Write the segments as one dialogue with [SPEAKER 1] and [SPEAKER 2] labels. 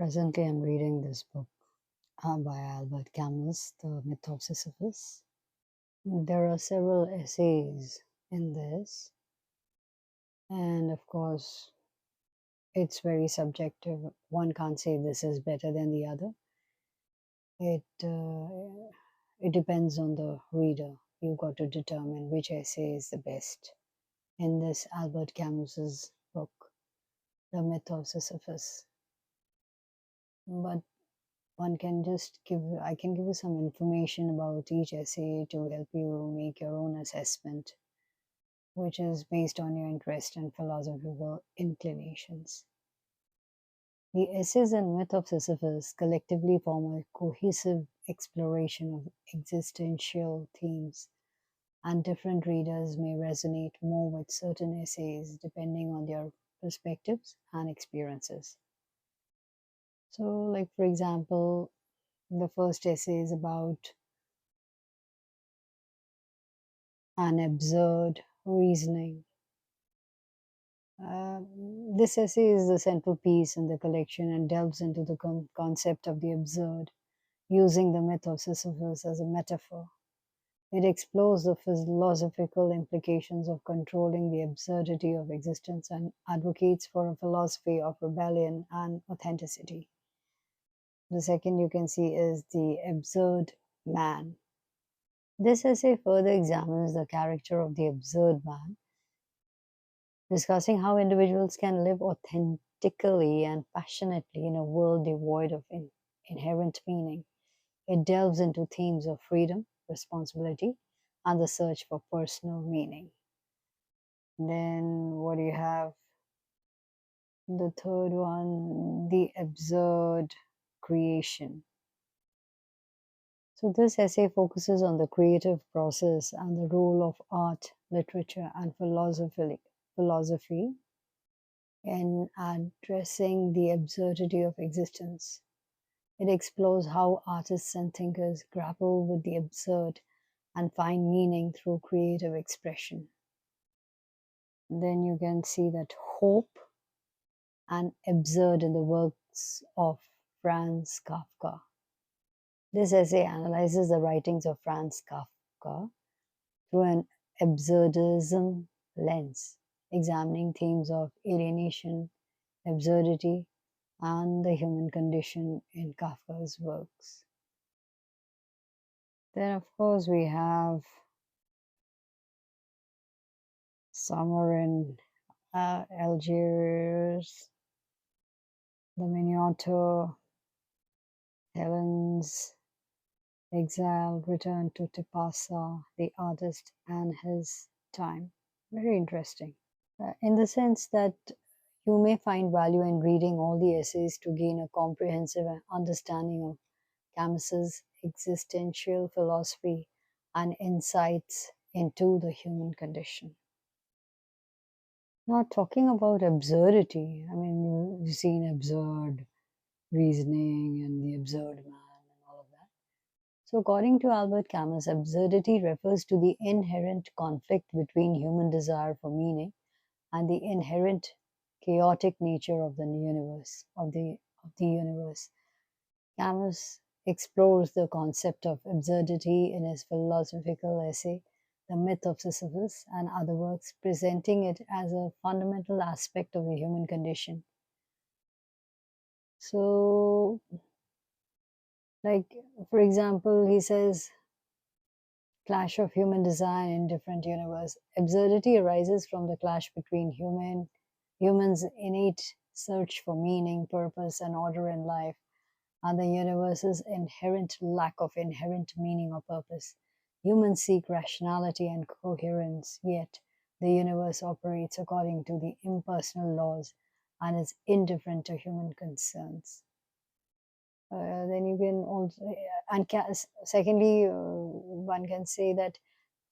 [SPEAKER 1] Presently, I'm reading this book by Albert Camus, The Myth of Sisyphus. There are several essays in this, and of course, it's very subjective. One can't say this is better than the other. It depends on the reader. You've got to determine which essay is the best. In this Albert Camus's book, The Myth of Sisyphus, but one can just give I can give you some information about each essay to help you make your own assessment, which is based on your interest and philosophical inclinations. The essays and myth of Sisyphus collectively form a cohesive exploration of existential themes, and different readers may resonate more with certain essays depending on their perspectives and experiences. So, like for example, the first essay is about an absurd reasoning. This essay is the central piece in the collection and delves into the concept of the absurd, using the myth of Sisyphus as a metaphor. It explores the philosophical implications of controlling the absurdity of existence and advocates for a philosophy of rebellion and authenticity. The second you can see is the absurd man. This essay further examines the character of the absurd man, discussing how individuals can live authentically and passionately in a world devoid of inherent meaning. It delves into themes of freedom, responsibility, and the search for personal meaning. Then, what do you have? The third one, the absurd creation. So, this essay focuses on the creative process and the role of art, literature, and philosophy in addressing the absurdity of existence. It explores how artists and thinkers grapple with the absurd and find meaning through creative expression. Then you can see that hope and absurd in the works of Franz Kafka. This essay analyzes the writings of Franz Kafka through an absurdism lens, examining themes of alienation, absurdity, and the human condition in Kafka's works. Then, of course, we have Summer in Algiers, The Miniature, Helen's Exile, Return to Tipasa, The Artist and His Time. Very interesting. In the sense that you may find value in reading all the essays to gain a comprehensive understanding of Camus's existential philosophy and insights into the human condition. Now, talking about absurdity, I mean, you've seen absurd reasoning and the absurd man and all of that. So, according to Albert Camus, absurdity refers to the inherent conflict between human desire for meaning and the inherent chaotic nature of the universe. Of the universe. Camus explores the concept of absurdity in his philosophical essay, The Myth of Sisyphus, and other works, presenting it as a fundamental aspect of the human condition. So, like, for example, he says, clash of human design in different universe. Absurdity arises from the clash between humans' innate search for meaning, purpose, and order in life, and the universe's inherent lack of inherent meaning or purpose. Humans seek rationality and coherence, yet the universe operates according to the impersonal laws and is indifferent to human concerns. Then you can also, and secondly, one can say that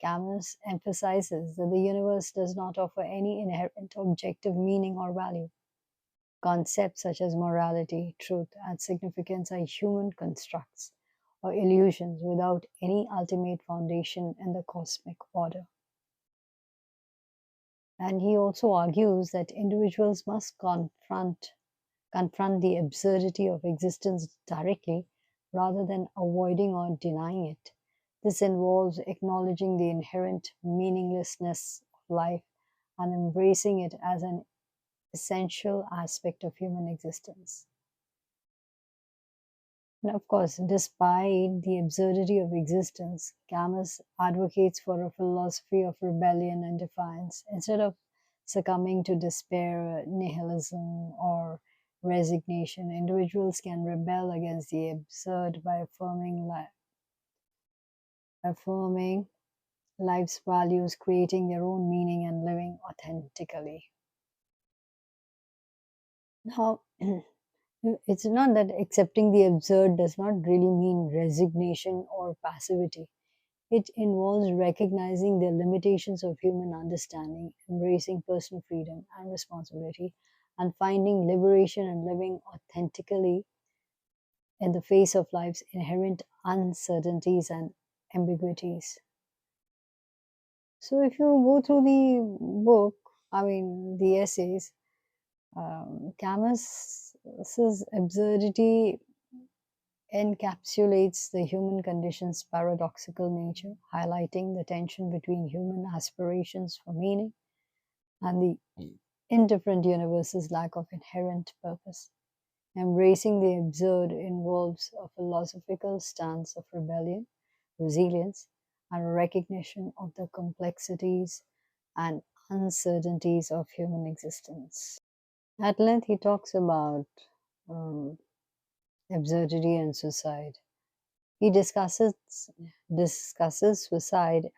[SPEAKER 1] Camus emphasizes that the universe does not offer any inherent objective meaning or value. Concepts such as morality, truth, and significance are human constructs or illusions without any ultimate foundation in the cosmic order. And he also argues that individuals must confront the absurdity of existence directly rather than avoiding or denying it. This involves acknowledging the inherent meaninglessness of life and embracing it as an essential aspect of human existence. And of course, despite the absurdity of existence, Camus advocates for a philosophy of rebellion and defiance. Instead of succumbing to despair, nihilism, or resignation, individuals can rebel against the absurd by affirming life's values, creating their own meaning, and living authentically. Now, it's not that accepting the absurd does not really mean resignation or passivity. It involves recognizing the limitations of human understanding, embracing personal freedom and responsibility, and finding liberation and living authentically in the face of life's inherent uncertainties and ambiguities. So, if you go through the book, the essays, Camus's absurdity encapsulates the human condition's paradoxical nature, highlighting the tension between human aspirations for meaning and the indifferent universe's lack of inherent purpose. Embracing the absurd involves a philosophical stance of rebellion, resilience, and recognition of the complexities and uncertainties of human existence. At length, he talks about um, absurdity and suicide. He discusses suicide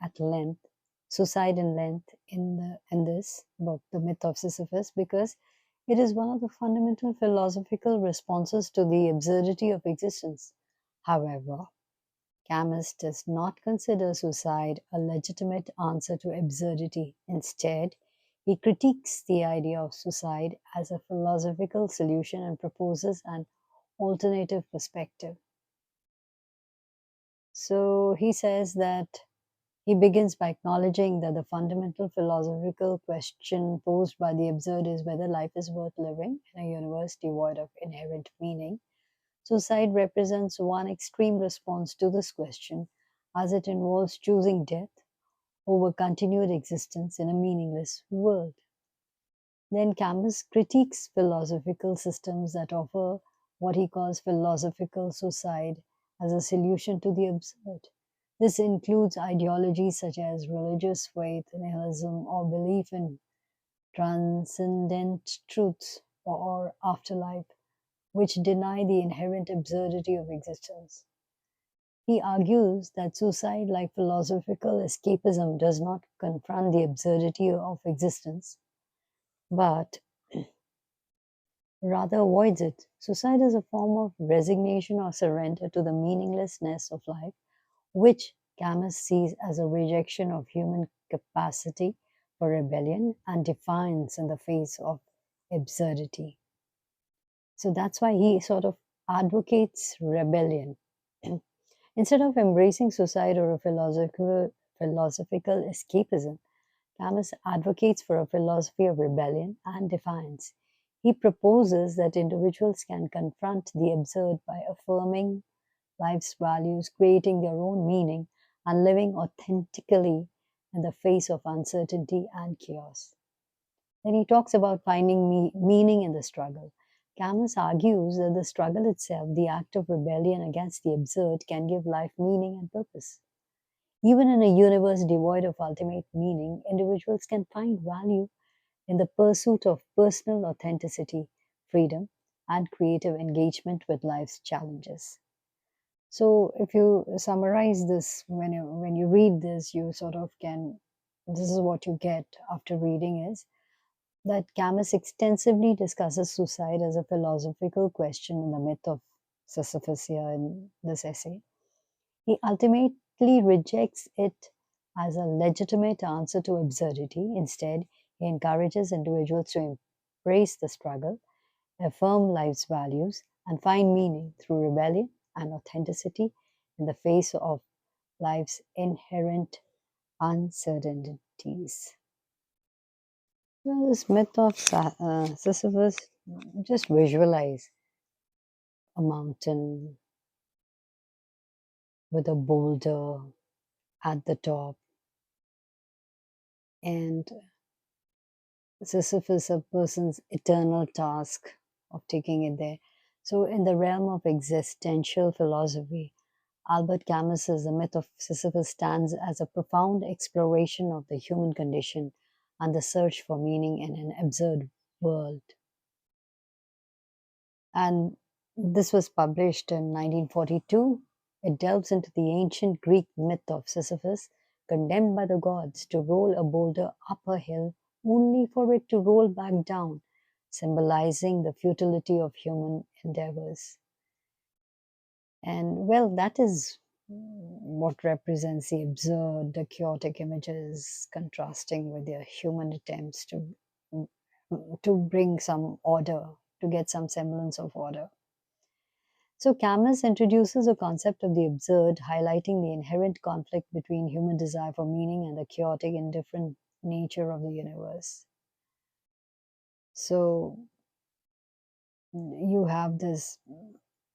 [SPEAKER 1] in length in this book, The Myth of Sisyphus, because it is one of the fundamental philosophical responses to the absurdity of existence. However, Camus does not consider suicide a legitimate answer to absurdity. Instead, he critiques the idea of suicide as a philosophical solution and proposes an alternative perspective. So he says that he begins by acknowledging that the fundamental philosophical question posed by the absurd is whether life is worth living in a universe devoid of inherent meaning. Suicide represents one extreme response to this question, as it involves choosing death over continued existence in a meaningless world. Then Camus critiques philosophical systems that offer what he calls philosophical suicide as a solution to the absurd. This includes ideologies such as religious faith, nihilism, or belief in transcendent truths or afterlife, which deny the inherent absurdity of existence. He argues that suicide, like philosophical escapism, does not confront the absurdity of existence, but rather avoids it. Suicide is a form of resignation or surrender to the meaninglessness of life, which Camus sees as a rejection of human capacity for rebellion and defiance in the face of absurdity. So that's why he sort of advocates rebellion. Instead of embracing suicide or a philosophical escapism, Camus advocates for a philosophy of rebellion and defiance. He proposes that individuals can confront the absurd by affirming life's values, creating their own meaning, and living authentically in the face of uncertainty and chaos. Then he talks about finding meaning in the struggle. Camus argues that the struggle itself, the act of rebellion against the absurd, can give life meaning and purpose. Even in a universe devoid of ultimate meaning, individuals can find value in the pursuit of personal authenticity, freedom, and creative engagement with life's challenges. So, if you summarize this, when you read this, you sort of can. This is what you get after reading is that Camus extensively discusses suicide as a philosophical question in the myth of Sisyphus here in this essay. He ultimately rejects it as a legitimate answer to absurdity. Instead, he encourages individuals to embrace the struggle, affirm life's values, and find meaning through rebellion and authenticity in the face of life's inherent uncertainties. Well, this myth of Sisyphus Just visualize a mountain with a boulder at the top, and Sisyphus, a person's eternal task of taking it there. So, in the realm of existential philosophy, Albert Camus' The Myth of Sisyphus stands as a profound exploration of the human condition and the search for meaning in an absurd world. And this was published in 1942. It delves into the ancient Greek myth of Sisyphus, condemned by the gods to roll a boulder up a hill only for it to roll back down, symbolizing the futility of human endeavors. And well, that is what represents the absurd, the chaotic images contrasting with their human attempts to bring some order, to get some semblance of order. So Camus introduces a concept of the absurd, highlighting the inherent conflict between human desire for meaning and the chaotic, indifferent nature of the universe. So you have this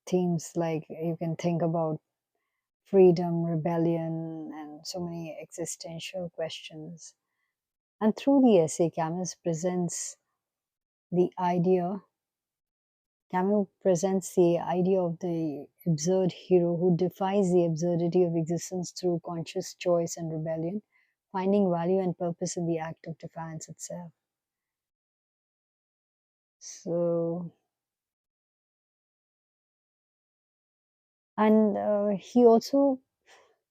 [SPEAKER 1] themes like you can think about freedom, rebellion, and so many existential questions. And through the essay, Camus presents the idea of the absurd hero who defies the absurdity of existence through conscious choice and rebellion, finding value and purpose in the act of defiance itself. So, and he also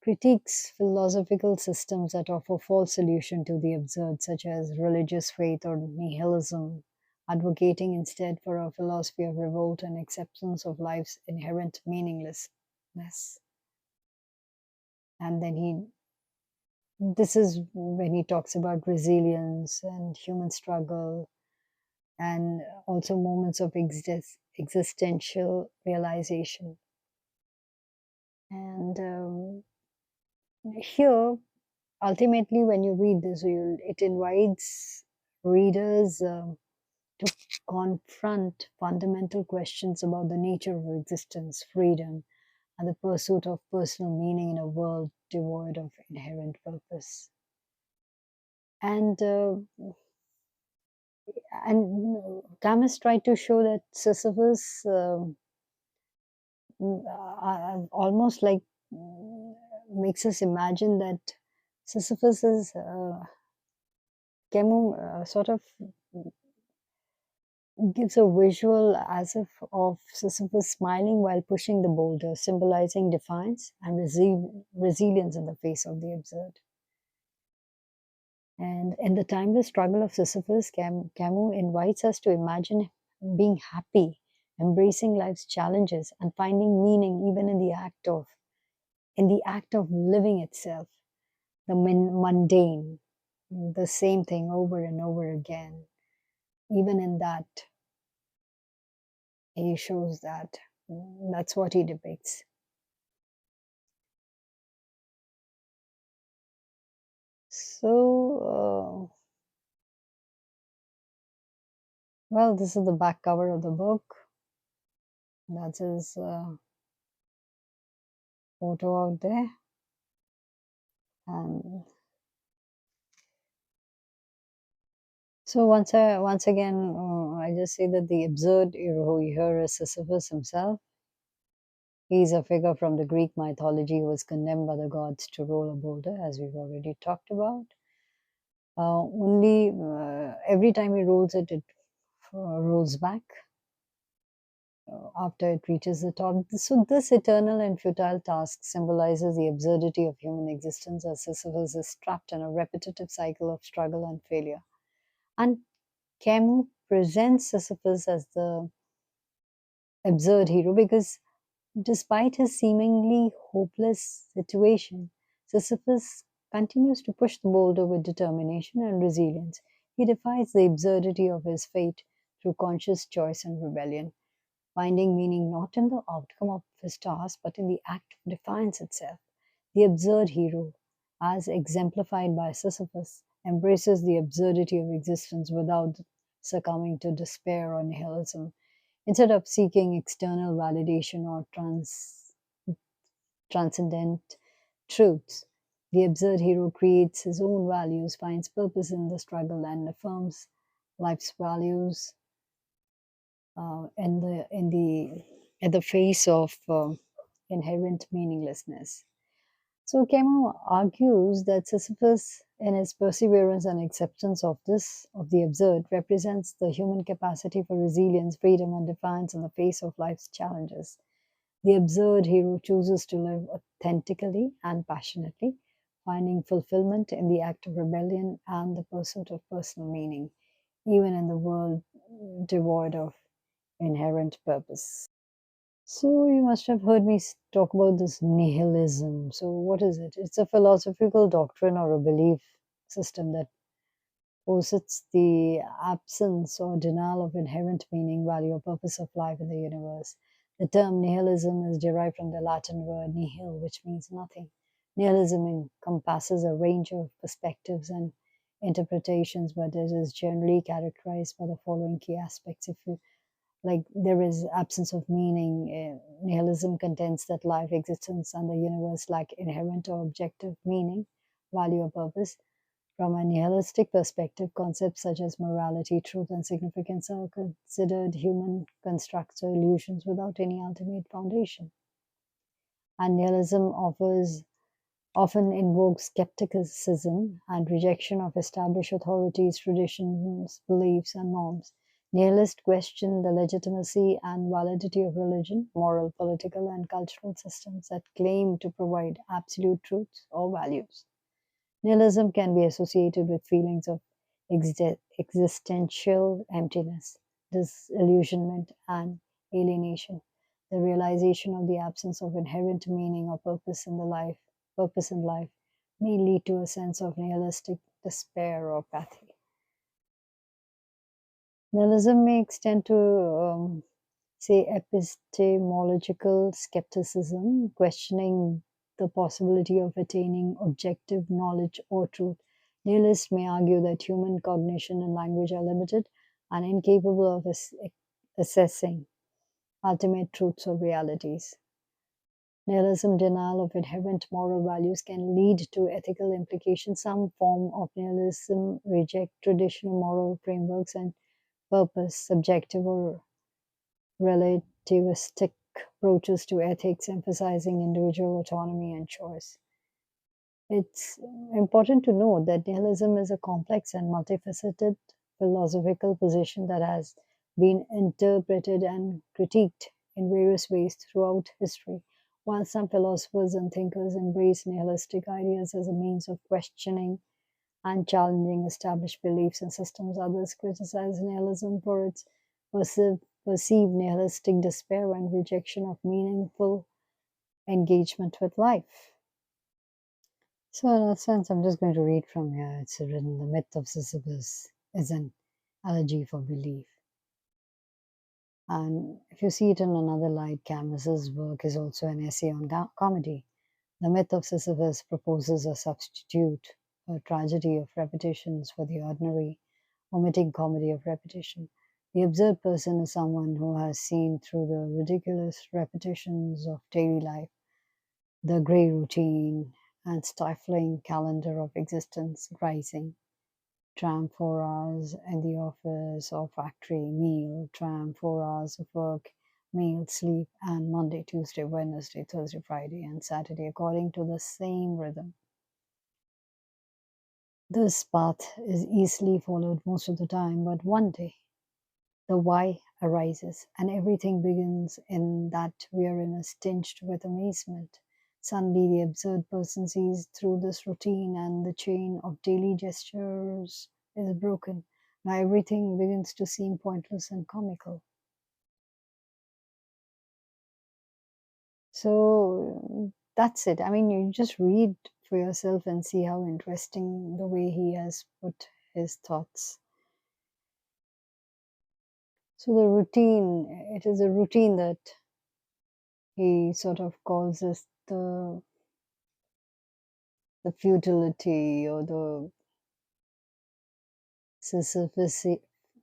[SPEAKER 1] critiques philosophical systems that offer false solution to the absurd, such as religious faith or nihilism, advocating instead for a philosophy of revolt and acceptance of life's inherent meaninglessness. And then this is when he talks about resilience and human struggle and also moments of existential realization. And here, ultimately, when you read this, it invites readers to confront fundamental questions about the nature of existence, freedom, and the pursuit of personal meaning in a world devoid of inherent purpose. And Camus tried to show that Sisyphus almost like makes us imagine that Sisyphus is Camus sort of gives a visual as if of Sisyphus smiling while pushing the boulder, symbolizing defiance and resilience in the face of the absurd. And in the timeless struggle of Sisyphus, Camus invites us to imagine being happy, embracing life's challenges, and finding meaning even in the act of living itself, the mundane, the same thing over and over again. Even in that, he shows that that's what he depicts. So, well, this is the back cover of the book. That's his photo out there. And so once again, I just say that the absurd hero here is Sisyphus himself. He is a figure from the Greek mythology who was condemned by the gods to roll a boulder, as we've already talked about. Only every time he rolls it, it rolls back after it reaches the top. So, this eternal and futile task symbolizes the absurdity of human existence as Sisyphus is trapped in a repetitive cycle of struggle and failure. And Camus presents Sisyphus as the absurd hero because despite his seemingly hopeless situation, Sisyphus continues to push the boulder with determination and resilience. He defies the absurdity of his fate through conscious choice and rebellion, finding meaning not in the outcome of his task but in the act of defiance itself. The absurd hero, as exemplified by Sisyphus, embraces the absurdity of existence without succumbing to despair or nihilism. Instead of seeking external validation or transcendent truths, the absurd hero creates his own values, finds purpose in the struggle, and affirms life's values in the face of inherent meaninglessness. So Camus argues that Sisyphus, in his perseverance and acceptance of the absurd, represents the human capacity for resilience, freedom, and defiance in the face of life's challenges. The absurd hero chooses to live authentically and passionately, finding fulfillment in the act of rebellion and the pursuit of personal meaning, even in the world devoid of inherent purpose. So, you must have heard me talk about this nihilism. So, what is it? It's a philosophical doctrine or a belief system that posits the absence or denial of inherent meaning, value, or purpose of life in the universe. The term nihilism is derived from the Latin word nihil, which means nothing. Nihilism encompasses a range of perspectives and interpretations, but it is generally characterized by the following key aspects. If you like, there is absence of meaning. Nihilism contends that life, existence, and the universe lack inherent or objective meaning, value, or purpose. From a nihilistic perspective, concepts such as morality, truth, and significance are considered human constructs or illusions without any ultimate foundation. And nihilism often invokes skepticism and rejection of established authorities, traditions, beliefs, and norms. Nihilists question the legitimacy and validity of religion, moral, political, and cultural systems that claim to provide absolute truths or values. Nihilism can be associated with feelings of existential emptiness, disillusionment, and alienation. The realization of the absence of inherent meaning or purpose in life may lead to a sense of nihilistic despair or apathy. Nihilism may extend to, say, epistemological skepticism, questioning the possibility of attaining objective knowledge or truth. Nihilists may argue that human cognition and language are limited and incapable of assessing ultimate truths or realities. Nihilism denial of inherent moral values can lead to ethical implications. Some form of nihilism reject traditional moral frameworks and purpose, subjective or relativistic approaches to ethics, emphasizing individual autonomy and choice. It's important to note that nihilism is a complex and multifaceted philosophical position that has been interpreted and critiqued in various ways throughout history. While some philosophers and thinkers embrace nihilistic ideas as a means of questioning and challenging established beliefs and systems, others criticize nihilism for its perceived nihilistic despair and rejection of meaningful engagement with life. So, in a sense, I'm just going to read from here. It's written: The myth of Sisyphus is an elegy for belief. And if you see it in another light, Camus's work is also an essay on comedy. The myth of Sisyphus proposes a substitute, a tragedy of repetitions for the ordinary, omitting comedy of repetition. The absurd person is someone who has seen through the ridiculous repetitions of daily life, the grey routine and stifling calendar of existence, rising, tram 4 hours in the office or factory, meal, tram 4 hours of work, meal, sleep, and Monday, Tuesday, Wednesday, Thursday, Friday, and Saturday according to the same rhythm. This path is easily followed most of the time, but one day the why arises, and everything begins in that weariness tinged with amazement. Suddenly, the absurd person sees through this routine, and the chain of daily gestures is broken. Now, everything begins to seem pointless and comical. So, that's it. I mean, you just read for yourself and see how interesting the way he has put his thoughts. So, the routine, it is a routine that he sort of calls as the futility or the Sisyphus,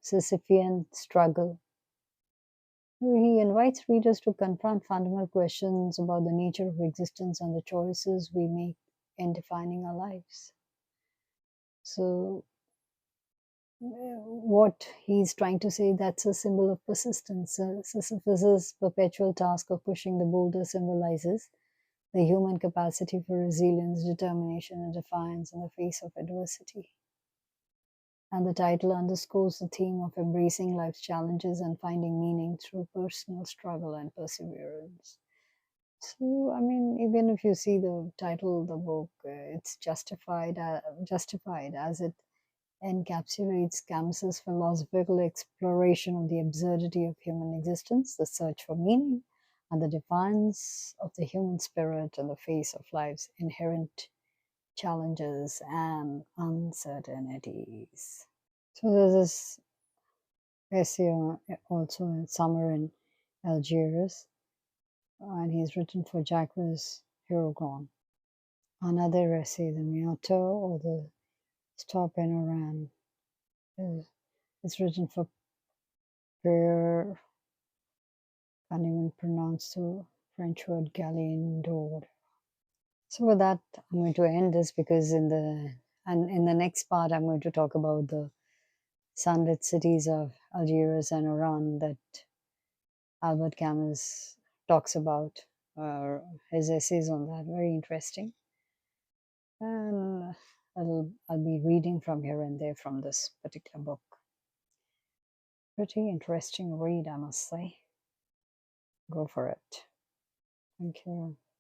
[SPEAKER 1] Sisyphean struggle. He invites readers to confront fundamental questions about the nature of existence and the choices we make in defining our lives. So, what he's trying to say, that's a symbol of persistence. Sisyphus' perpetual task of pushing the boulder symbolizes the human capacity for resilience, determination, and defiance in the face of adversity. And the title underscores the theme of embracing life's challenges and finding meaning through personal struggle and perseverance. So, I mean, even if you see the title of the book, it's justified as it encapsulates Camus's philosophical exploration of the absurdity of human existence, the search for meaning, and the defiance of the human spirit in the face of life's inherent challenges and uncertainties. So there's this essay also in Summer in Algiers, and he's written for Jacques Huragon. Another essay, The Mioto or the Stop in Oran, is written for Pierre, can't even pronounce the French word Galindo. So with that, I'm going to end this because in the next part I'm going to talk about the sunlit cities of Algiers and Oran that Albert Camus talks about. His essays on that, very interesting. And I'll be reading from here and there from this particular book. Pretty interesting read, I must say. Go for it. Thank you.